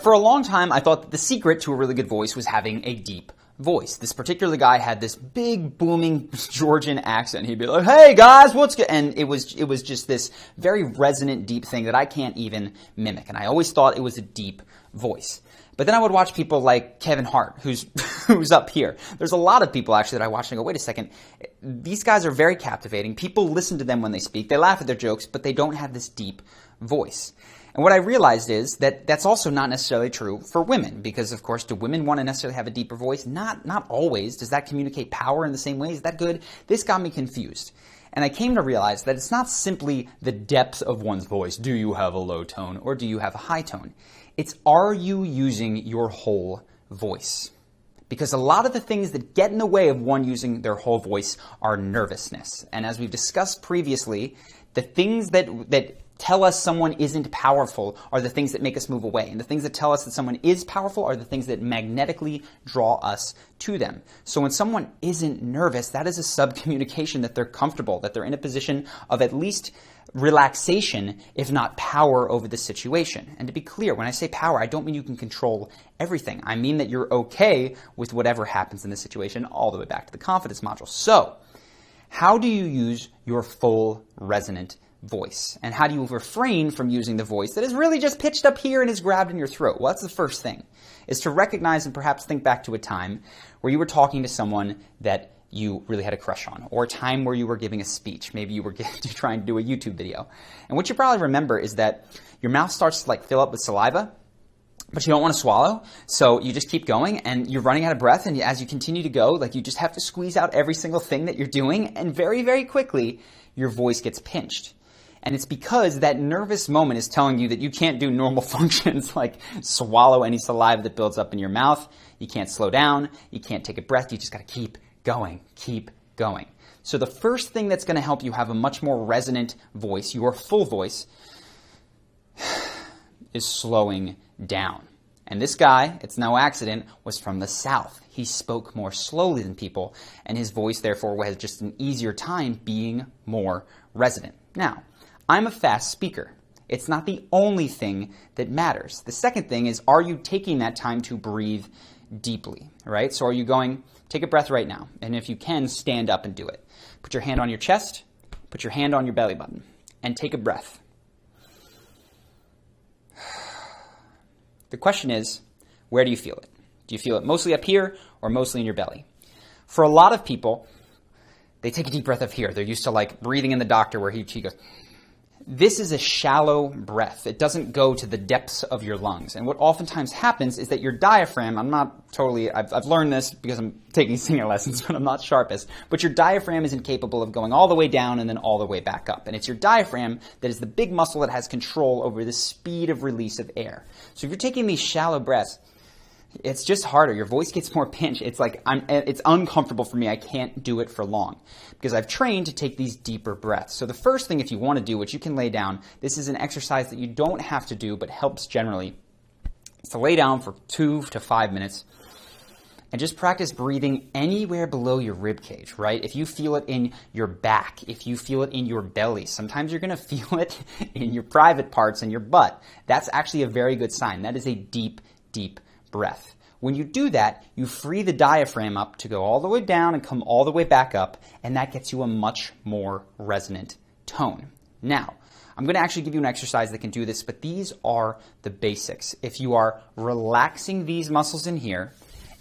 For a long time, I thought that the secret to a really good voice was having a deep voice. This particular guy had this big, booming Georgian accent. He'd be like, "Hey guys, what's good?" And it was just this very resonant, deep thing that I can't even mimic. And I always thought it was a deep voice. But then I would watch people like Kevin Hart, who's up here. There's a lot of people actually that I watch and go, wait a second, these guys are very captivating. People listen to them when they speak. They laugh at their jokes, but they don't have this deep voice. And what I realized is that that's also not necessarily true for women, because of course, do women want to necessarily have a deeper voice? Not always. Does that communicate power in the same way? Is that good? This got me confused. And I came to realize that it's not simply the depth of one's voice. Do you have a low tone or do you have a high tone? It's, are you using your whole voice? Because a lot of the things that get in the way of one using their whole voice are nervousness. And as we've discussed previously, the things that tell us someone isn't powerful are the things that make us move away. And the things that tell us that someone is powerful are the things that magnetically draw us to them. So when someone isn't nervous, that is a subcommunication that they're comfortable, that they're in a position of at least relaxation, if not power over the situation. And to be clear, when I say power, I don't mean you can control everything. I mean that you're okay with whatever happens in the situation, all the way back to the confidence module. So, how do you use your full resonant voice? And how do you refrain from using the voice that is really just pitched up here and is grabbed in your throat? Well, that's the first thing, is to recognize and perhaps think back to a time where you were talking to someone that you really had a crush on, or a time where you were giving a speech. Maybe you were trying to do a YouTube video. And what you probably remember is that your mouth starts to fill up with saliva, but you don't want to swallow, so you just keep going, and you're running out of breath, and as you continue to go, you just have to squeeze out every single thing that you're doing, and very, very quickly, your voice gets pinched. And it's because that nervous moment is telling you that you can't do normal functions like swallow any saliva that builds up in your mouth. You can't slow down. You can't take a breath. You just got to keep going, keep going. So the first thing that's going to help you have a much more resonant voice, your full voice, is slowing down. And this guy, it's no accident, was from the South. He spoke more slowly than people, and his voice, therefore, has just an easier time being more resonant. Now, I'm a fast speaker. It's not the only thing that matters. The second thing is, are you taking that time to breathe deeply, right? So are you going, take a breath right now, and if you can, stand up and do it. Put your hand on your chest, put your hand on your belly button, and take a breath. The question is, where do you feel it? Do you feel it mostly up here or mostly in your belly? For a lot of people, they take a deep breath up here. They're used to breathing in the doctor where he goes. This is a shallow breath. It doesn't go to the depths of your lungs. And what oftentimes happens is that your diaphragm, I've learned this because I'm taking singing lessons, but I'm not sharpest, but your diaphragm isn't capable of going all the way down and then all the way back up. And it's your diaphragm that is the big muscle that has control over the speed of release of air. So if you're taking these shallow breaths, it's just harder. Your voice gets more pinched. It's it's uncomfortable for me. I can't do it for long because I've trained to take these deeper breaths. So the first thing, if you want to do, which you can lay down, this is an exercise that you don't have to do but helps generally, is to lay down for 2 to 5 minutes and just practice breathing anywhere below your rib cage, right? If you feel it in your back, if you feel it in your belly, sometimes you're going to feel it in your private parts and your butt. That's actually a very good sign. That is a deep, deep breath. When you do that, you free the diaphragm up to go all the way down and come all the way back up, and that gets you a much more resonant tone. Now, I'm going to actually give you an exercise that can do this, but these are the basics. If you are relaxing these muscles in here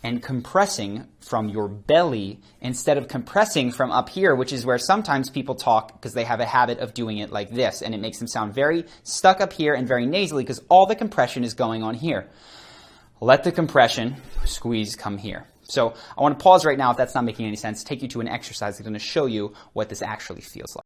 and compressing from your belly instead of compressing from up here, which is where sometimes people talk because they have a habit of doing it like this, and it makes them sound very stuck up here and very nasally because all the compression is going on here. Let the compression squeeze come here. So I want to pause right now if that's not making any sense, take you to an exercise that's going to show you what this actually feels like.